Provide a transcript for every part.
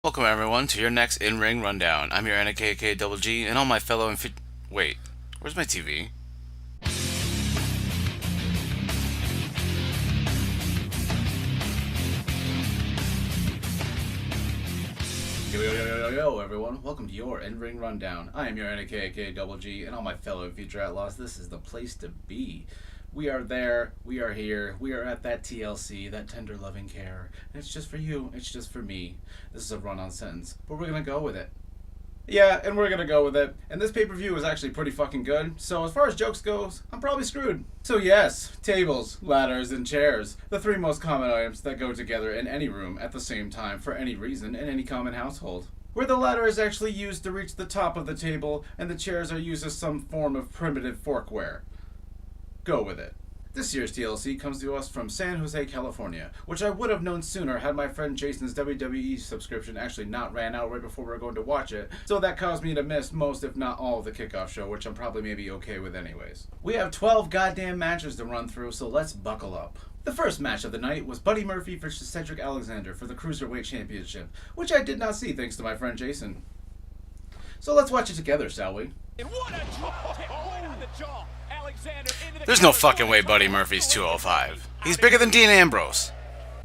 Welcome everyone to your next in-ring rundown. I'm your NKK Double G and all my fellow Wait, where's my TV? Yo everyone, welcome to your in-ring rundown. I am your NKK Double G and all my fellow future outlaws. This is the place to be. We are there, we are here, we are at that TLC, that tender loving care. And it's just for you, it's just for me. This is a run-on sentence, but we're gonna go with it. Yeah, and we're gonna go with it. And this pay-per-view is actually pretty fucking good, so as far as jokes goes, I'm probably screwed. So yes, tables, ladders, and chairs. The three most common items that go together in any room at the same time for any reason in any common household. Where the ladder is actually used to reach the top of the table, and the chairs are used as some form of primitive forkware. Go with it. This year's TLC comes to us from San Jose, California, which I would have known sooner had my friend Jason's WWE subscription actually not ran out right before we were going to watch it, so that caused me to miss most if not all of the kickoff show, which I'm probably maybe okay with anyways. We have 12 goddamn matches to run through, so let's buckle up. The first match of the night was Buddy Murphy versus Cedric Alexander for the Cruiserweight Championship, which I did not see thanks to my friend Jason. So let's watch it together, shall we? What a right on the jaw. There's no fucking way Buddy Murphy's 205. He's bigger than Dean Ambrose.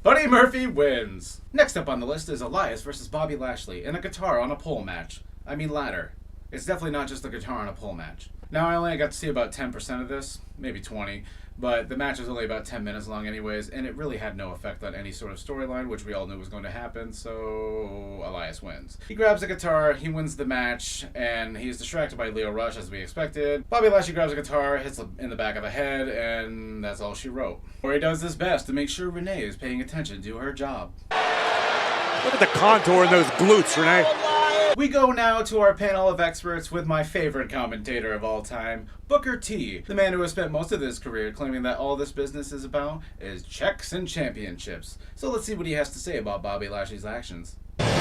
Buddy Murphy wins. Next up on the list is Elias versus Bobby Lashley in a guitar on a pole match. I mean ladder. It's definitely not just a guitar on a pole match. Now I only got to see about 10% of this, maybe 20, but the match was only about 10 minutes long anyways, and it really had no effect on any sort of storyline, which we all knew was going to happen, so Elias wins. He grabs the guitar, he wins the match, and he's distracted by Lio Rush as we expected. Bobby Lashley grabs a guitar, hits him in the back of the head, and that's all she wrote. Corey does his best to make sure Renee is paying attention to her job. Look at the contour in those glutes, Renee. We go now to our panel of experts with my favorite commentator of all time, Booker T, the man who has spent most of his career claiming that all this business is about is checks and championships. So let's see what he has to say about Bobby Lashley's actions.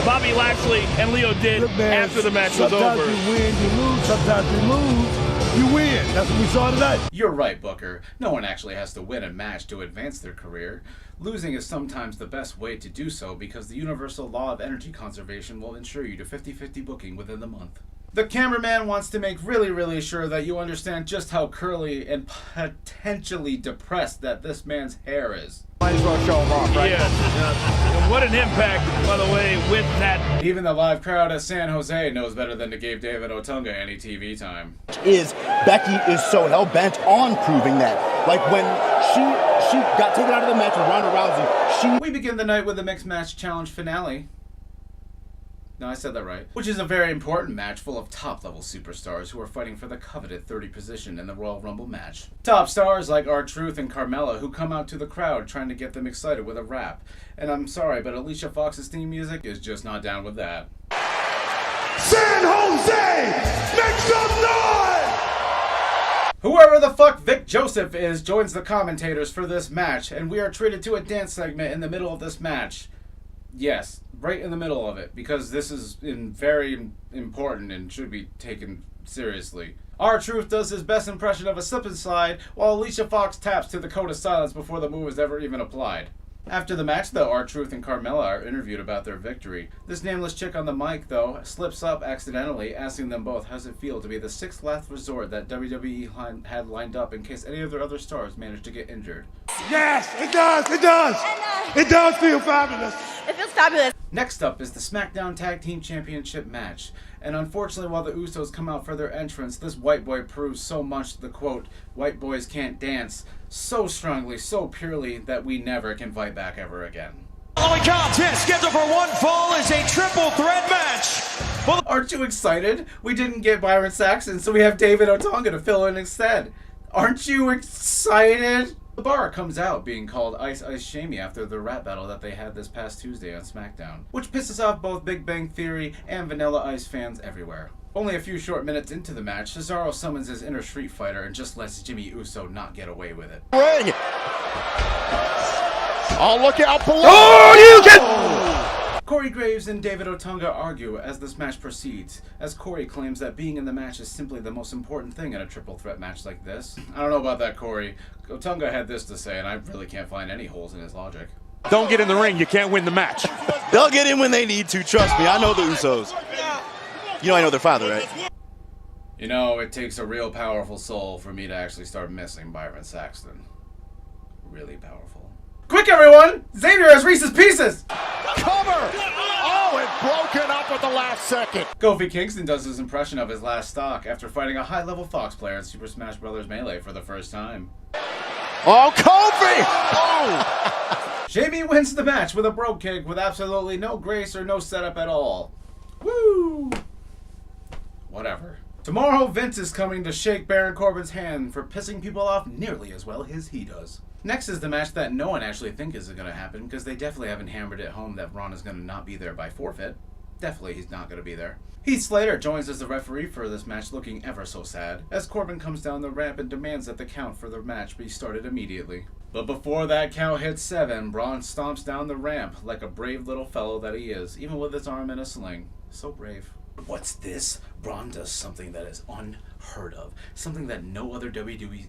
Bobby Lashley and Leo did after the match was over. Sometimes you win, you lose. Sometimes you lose, you win. That's what we saw tonight. You're right, Booker. No one actually has to win a match to advance their career. Losing is sometimes the best way to do so because the universal law of energy conservation will ensure you to 50-50 booking within the month. The cameraman wants to make really sure that you understand just how curly and potentially depressed that this man's hair is. Might as well show him off, right? Yeah. And what an impact, by the way, with that. Even the live crowd at San Jose knows better than to give David Otunga any TV time. Becky is so hell-bent on proving that. Like when she got taken out of the match with Ronda Rousey, We begin the night with the Mixed Match Challenge finale. No, I said that right. Which is a very important match full of top-level superstars who are fighting for the coveted 30 position in the Royal Rumble match. Top stars like R-Truth and Carmella who come out to the crowd trying to get them excited with a rap. And I'm sorry, but Alicia Fox's theme music is just not down with that. San Jose, make some noise! Whoever the fuck Vic Joseph is joins the commentators for this match, and we are treated to a dance segment in the middle of this match. Yes, right in the middle of it, because this is very important and should be taken seriously. R-Truth does his best impression of a slip and slide, while Alicia Fox taps to the code of silence before the move is ever even applied. After the match, though, R-Truth and Carmella are interviewed about their victory. This nameless chick on the mic, though, slips up accidentally, asking them both how's it feel to be the sixth last resort that WWE had lined up in case any of their other stars managed to get injured. Yes, it does, it does. It does feel fabulous. It feels fabulous. Next up is the SmackDown Tag Team Championship match. And unfortunately, while the Usos come out for their entrance, this white boy proves so much the quote, white boys can't dance, so strongly, so purely, that we never can fight back ever again. Following contest scheduled for one fall is a triple threat match. Well, Aren't you excited? We didn't get Byron Saxton, so we have David Otunga to fill in instead. Aren't you excited? The bar comes out being called Ice Ice Shamey after the rap battle that they had this past Tuesday on SmackDown, which pisses off both Big Bang Theory and Vanilla Ice fans everywhere. Only a few short minutes into the match, Cesaro summons his inner Street Fighter and just lets Jimmy Uso not get away with it. ring. Oh, look out below! Oh, you can... Corey Graves and David Otunga argue as this match proceeds, as Corey claims that being in the match is simply the most important thing in a triple threat match like this. I don't know about that, Corey. Otunga had this to say, and I really can't find any holes in his logic. Don't get in the ring. You can't win the match. They'll get in when they need to. Trust me. I know the Usos. You know I know their father, right? You know, it takes a real powerful soul for me to actually start missing Byron Saxton. Really powerful. Quick, everyone! Xavier has Reese's Pieces! Cover! Oh, it broken up at the last second. Kofi Kingston does his impression of his last stock after fighting a high-level Fox player in Super Smash Bros. Melee for the first time. Oh, Kofi! Oh! Jamie wins the match with a brogue kick with absolutely no grace or no setup at all. Woo! Whatever. Tomorrow, Vince is coming to shake Baron Corbin's hand for pissing people off nearly as well as he does. Next is the match that no one actually thinks is going to happen, because they definitely haven't hammered it home that Braun is going to not be there by forfeit. Definitely he's not going to be there. Heath Slater joins as the referee for this match, looking ever so sad, as Corbin comes down the ramp and demands that the count for the match be started immediately. But before that count hits 7, Braun stomps down the ramp like a brave little fellow that he is, even with his arm in a sling. So brave. What's this? Braun does something that is unheard of. Something that no other WWE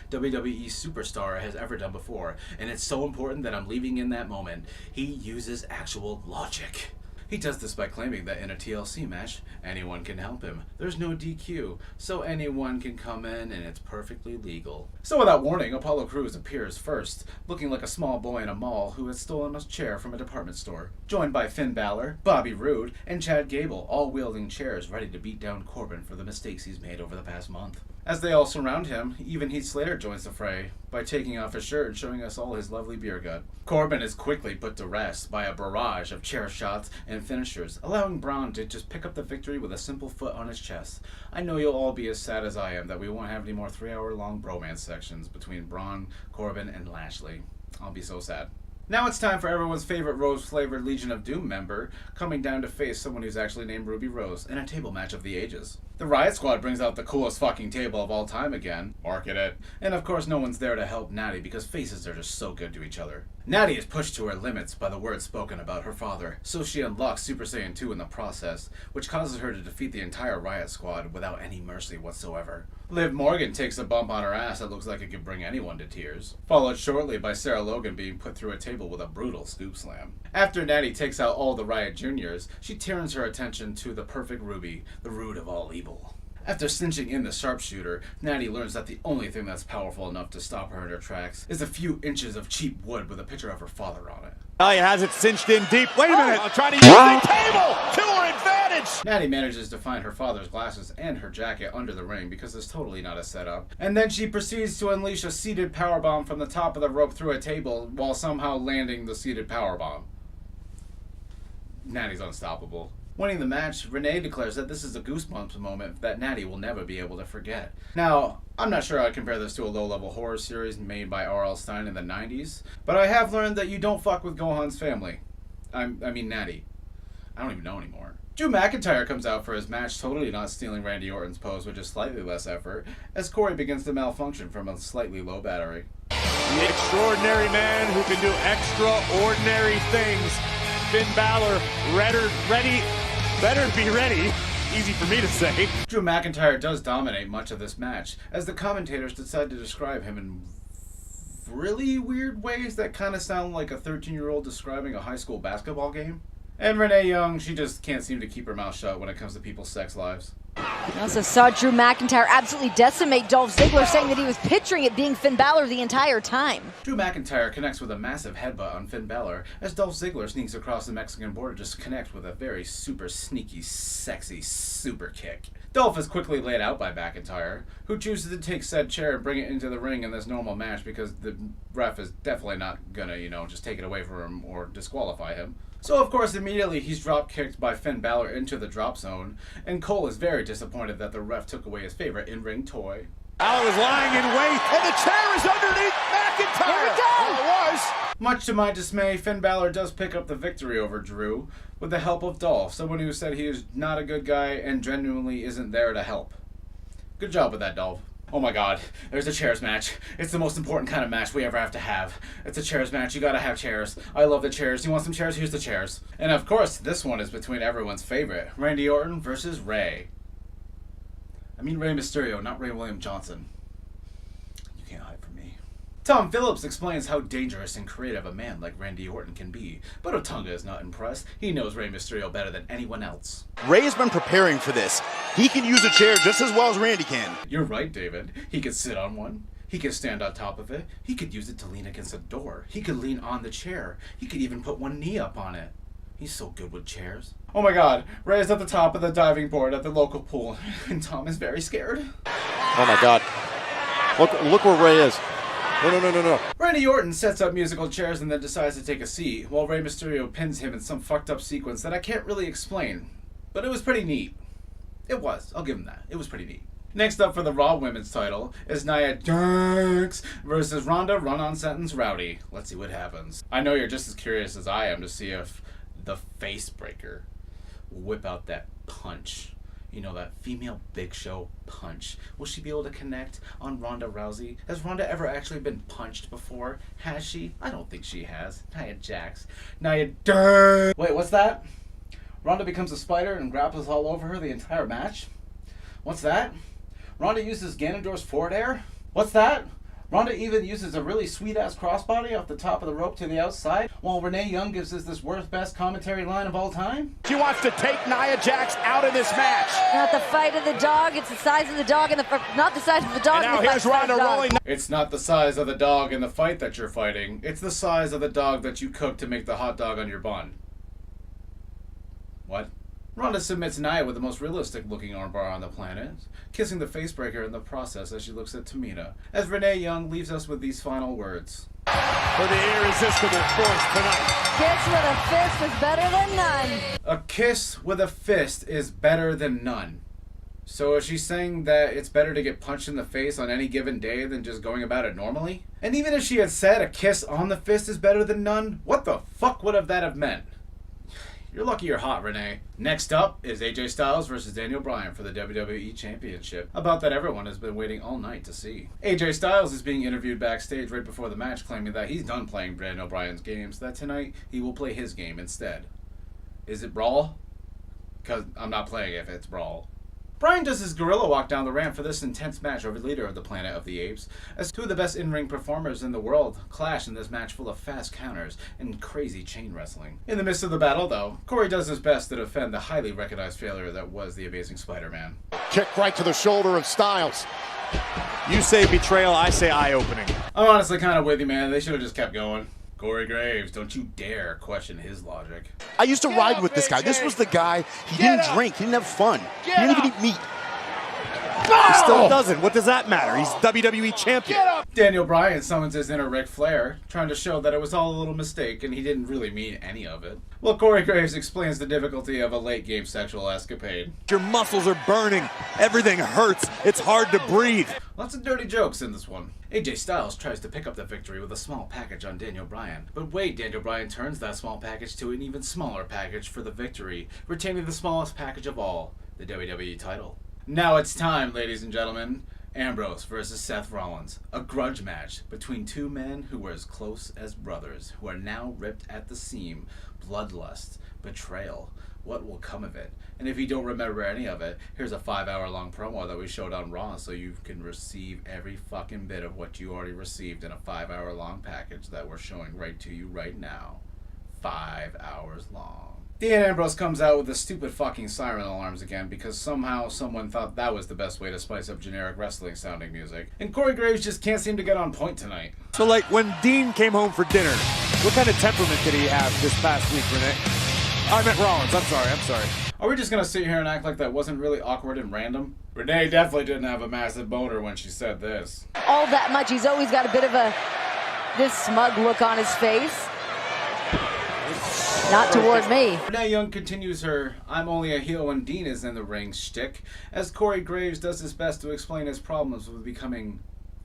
superstar has ever done before. And it's so important that I'm leaving in that moment. He uses actual logic. He does this by claiming that in a TLC match, anyone can help him. There's no DQ, so anyone can come in and it's perfectly legal. So without warning, Apollo Crews appears first, looking like a small boy in a mall who has stolen a chair from a department store. Joined by Finn Balor, Bobby Roode, and Chad Gable, all wielding chairs ready to beat down Corbin for the mistakes he's made over the past month. As they all surround him, even Heath Slater joins the fray by taking off his shirt and showing us all his lovely beer gut. Corbin is quickly put to rest by a barrage of chair shots and finishers, allowing Braun to just pick up the victory with a simple foot on his chest. I know you'll all be as sad as I am that we won't have any more 3-hour-long bromance sections between Braun, Corbin, and Lashley. I'll be so sad. Now it's time for everyone's favorite rose-flavored Legion of Doom member coming down to face someone who's actually named Ruby Rose in a table match of the ages. The Riot Squad brings out the coolest fucking table of all time again. Market it. And of course no one's there to help Natty because faces are just so good to each other. Natty is pushed to her limits by the words spoken about her father, so she unlocks Super Saiyan 2 in the process, which causes her to defeat the entire Riot Squad without any mercy whatsoever. Liv Morgan takes a bump on her ass that looks like it could bring anyone to tears, followed shortly by Sarah Logan being put through a table with a brutal scoop slam. After Natty takes out all the Riot Juniors, she turns her attention to the perfect Ruby, the root of all evil. After cinching in the sharpshooter, Natty learns that the only thing that's powerful enough to stop her in her tracks is a few inches of cheap wood with a picture of her father on it. He has it cinched in deep. Wait a minute. I'm trying to use the table to her advantage. Natty manages to find her father's glasses and her jacket under the ring because it's totally not a setup. And then she proceeds to unleash a seated powerbomb from the top of the rope through a table while somehow landing the seated powerbomb. Natty's unstoppable. Winning the match, Renee declares that this is a Goosebumps moment that Natty will never be able to forget. Now, I'm not sure I'd compare this to a low-level horror series made by R.L. Stine in the 90s, but I have learned that you don't fuck with Gohan's family. I mean Natty. I don't even know anymore. Drew McIntyre comes out for his match, totally not stealing Randy Orton's pose with just slightly less effort, as Corey begins to malfunction from a slightly low battery. The extraordinary man who can do extraordinary things. Finn Balor, better be ready. Easy for me to say. Drew McIntyre does dominate much of this match, as the commentators decide to describe him in really weird ways that kind of sound like a 13-year-old describing a high school basketball game. And Renee Young, she just can't seem to keep her mouth shut when it comes to people's sex lives. We also saw Drew McIntyre absolutely decimate Dolph Ziggler, saying that he was picturing it being Finn Balor the entire time. Drew McIntyre connects with a massive headbutt on Finn Balor as Dolph Ziggler sneaks across the Mexican border just to connect with a very super sneaky, sexy super kick. Dolph is quickly laid out by McIntyre, who chooses to take said chair and bring it into the ring in this normal match because the ref is definitely not gonna, just take it away from him or disqualify him. So of course immediately he's drop kicked by Finn Balor into the drop zone, and Cole is very disappointed that the ref took away his favorite in-ring toy. Balor is lying in wait, and the chair is underneath McIntyre. Here we go. Well, it was. Much to my dismay, Finn Balor does pick up the victory over Drew with the help of Dolph, someone who said he is not a good guy and genuinely isn't there to help. Good job with that, Dolph. Oh my god, there's a chairs match. It's the most important kind of match we ever have to have. It's a chairs match, you gotta have chairs. I love the chairs. You want some chairs? Here's the chairs. And of course, this one is between everyone's favorite, Randy Orton versus Rey. I mean Rey Mysterio, not Ray William Johnson. You can't hide from me. Tom Phillips explains how dangerous and creative a man like Randy Orton can be, but Otunga is not impressed. He knows Rey Mysterio better than anyone else. Rey has been preparing for this. He can use a chair just as well as Randy can. You're right, David. He could sit on one. He could stand on top of it. He could use it to lean against a door. He could lean on the chair. He could even put one knee up on it. He's so good with chairs. Oh my god, Rey is at the top of the diving board at the local pool, and Tom is very scared. Oh my god. Look where Rey is. No. Randy Orton sets up musical chairs and then decides to take a seat, while Rey Mysterio pins him in some fucked up sequence that I can't really explain. But it was pretty neat. It was. I'll give him that. It was pretty neat. Next up for the Raw Women's title is Nia Jax versus Ronda Run-On Sentence Rowdy. Let's see what happens. I know you're just as curious as I am to see if the face breaker will whip out that punch. You know, that female Big Show punch. Will she be able to connect on Ronda Rousey? Has Ronda ever actually been punched before? Has she? I don't think she has. Nia Jax. Nia Jax. Wait, what's that? Ronda becomes a spider and grapples all over her the entire match? What's that? Ronda uses Ganondorf's forward air? What's that? Ronda even uses a really sweet-ass crossbody off the top of the rope to the outside, while Renee Young gives us this worst best commentary line of all time? She wants to take Nia Jax out of this match. Not the fight of the dog, it's the size of the dog and not the size of the dog. And now here's Ronda rolling. It's not the size of the dog in the fight that you're fighting. It's the size of the dog that you cook to make the hot dog on your bun. What? Ronda submits Nia with the most realistic looking armbar on the planet, kissing the facebreaker in the process as she looks at Tamina, as Renee Young leaves us with these final words. For the irresistible force tonight. Kiss with a fist is better than none. A kiss with a fist is better than none. So is she saying that it's better to get punched in the face on any given day than just going about it normally? And even if she had said a kiss on the fist is better than none, what the fuck would that have meant? You're lucky you're hot, Renee. Next up is AJ Styles versus Daniel Bryan for the WWE Championship. About that everyone has been waiting all night to see. AJ Styles is being interviewed backstage right before the match, claiming that he's done playing Daniel Bryan's games, that tonight he will play his game instead. Is it Brawl? Because I'm not playing if it's Brawl. Bryan does his gorilla walk down the ramp for this intense match over the leader of the Planet of the Apes, as two of the best in-ring performers in the world clash in this match full of fast counters and crazy chain wrestling. In the midst of the battle, though, Corey does his best to defend the highly recognized failure that was the Amazing Spider-Man. Kick right to the shoulder of Styles. You say betrayal, I say eye-opening. I'm honestly kind of with you, man. They should have just kept going. Corey Graves, don't you dare question his logic. I used to ride with this guy. This was the guy. He didn't drink. He didn't have fun. He didn't even eat meat. He still doesn't. What does that matter? He's WWE champion. Daniel Bryan summons his inner Ric Flair, trying to show that it was all a little mistake and he didn't really mean any of it. Well, Corey Graves explains the difficulty of a late-game sexual escapade. Your muscles are burning. Everything hurts. It's hard to breathe. Lots of dirty jokes in this one. AJ Styles tries to pick up the victory with a small package on Daniel Bryan. But wait, Daniel Bryan turns that small package to an even smaller package for the victory, retaining the smallest package of all, the WWE title. Now it's time, ladies and gentlemen. Ambrose versus Seth Rollins. A grudge match between two men who were as close as brothers, who are now ripped at the seam. Bloodlust, betrayal. What will come of it? And if you don't remember any of it, here's a 5-hour-long promo that we showed on Raw so you can receive every fucking bit of what you already received in a 5-hour-long package that we're showing right to you right now. 5 hours long. Dean Ambrose comes out with the stupid fucking siren alarms again because somehow someone thought that was the best way to spice up generic wrestling sounding music. And Corey Graves just can't seem to get on point tonight. So, like, when Dean came home for dinner, what kind of temperament did he have this past week, Renee? I meant Rollins. I'm sorry. Are we just gonna sit here and act like that wasn't really awkward and random? Renee definitely didn't have a massive boner when she said this. All that much, he's always got a bit of this smug look on his face. Not toward me. Renee Young continues her "I'm only a heel when Dean is in the ring" shtick, as Corey Graves does his best to explain his problems with becoming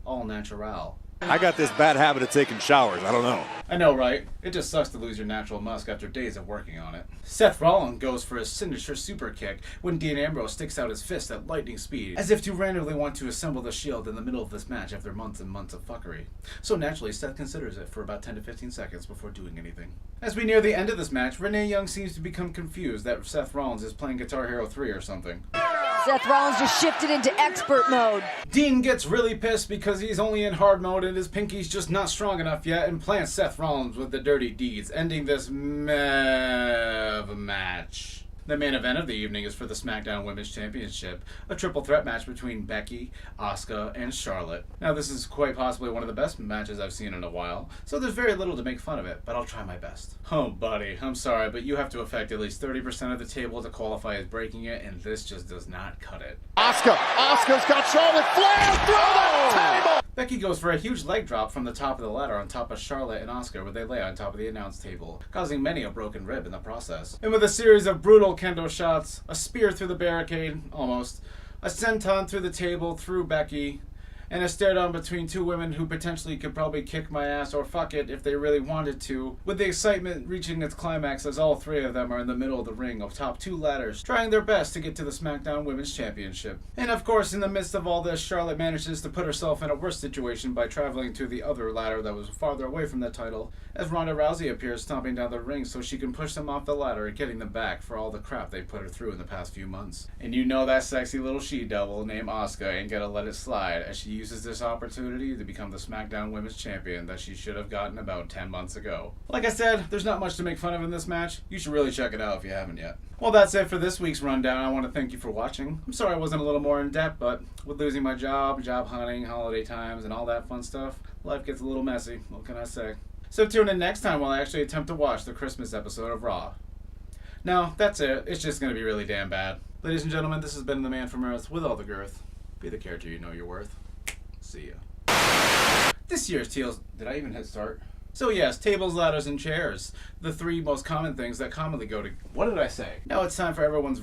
all natural. I got this bad habit of taking showers. I don't know. I know, right? It just sucks to lose your natural musk after days of working on it. Seth Rollins goes for his signature super kick when Dean Ambrose sticks out his fist at lightning speed, as if to randomly want to assemble the Shield in the middle of this match after months and months of fuckery. So naturally, Seth considers it for about 10 to 15 seconds before doing anything. As we near the end of this match, Renee Young seems to become confused that Seth Rollins is playing Guitar Hero 3 or something. Seth Rollins just shifted into expert mode. Dean gets really pissed because he's only in hard mode and his pinky's just not strong enough yet, and plants Seth Rollins with the dirty deeds, ending this match. The main event of the evening is for the SmackDown Women's Championship, a triple threat match between Becky, Asuka, and Charlotte. Now, this is quite possibly one of the best matches I've seen in a while, so there's very little to make fun of it, but I'll try my best. Oh, buddy, I'm sorry, but you have to affect at least 30% of the table to qualify as breaking it, and this just does not cut it. Asuka's got Charlotte Flair through the table. Becky goes for a huge leg drop from the top of the ladder on top of Charlotte and Asuka, where they lay on top of the announce table, causing many a broken rib in the process. And with a series of brutal kendo shots, a spear through the barricade, almost, a senton through the table through Becky, and a stare down between two women who potentially could probably kick my ass or fuck it if they really wanted to, with the excitement reaching its climax as all three of them are in the middle of the ring of top two ladders, trying their best to get to the SmackDown Women's Championship. And of course, in the midst of all this, Charlotte manages to put herself in a worse situation by traveling to the other ladder that was farther away from the title, as Ronda Rousey appears stomping down the ring so she can push them off the ladder and getting them back for all the crap they put her through in the past few months. And you know that sexy little she-devil named Asuka ain't gonna let it slide as she uses this opportunity to become the SmackDown Women's Champion that she should have gotten about 10 months ago. Like I said, there's not much to make fun of in this match. You should really check it out if you haven't yet. Well, that's it for this week's rundown. I want to thank you for watching. I'm sorry I wasn't a little more in depth, but with losing my job hunting, holiday times, and all that fun stuff, life gets a little messy. What can I say? So tune in next time while I actually attempt to watch the Christmas episode of Raw. No, that's it. It's just going to be really damn bad. Ladies and gentlemen, this has been the Man from Earth with all the girth. Be the character you know you're worth. See ya. This year's TLC... Did I even hit start? So yes, tables, ladders, and chairs. The three most common things that commonly go to... What did I say? Now it's time for everyone's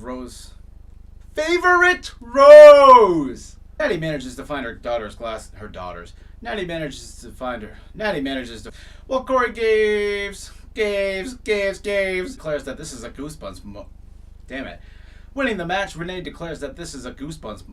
favorite rose! Natty manages to find her daughter's glass... Her daughters. Natty manages to find her... Natty manages to... Well, Corey Gaves declares that this is a Goosebumps... Damn it. Winning the match, Renee declares that this is a Goosebumps...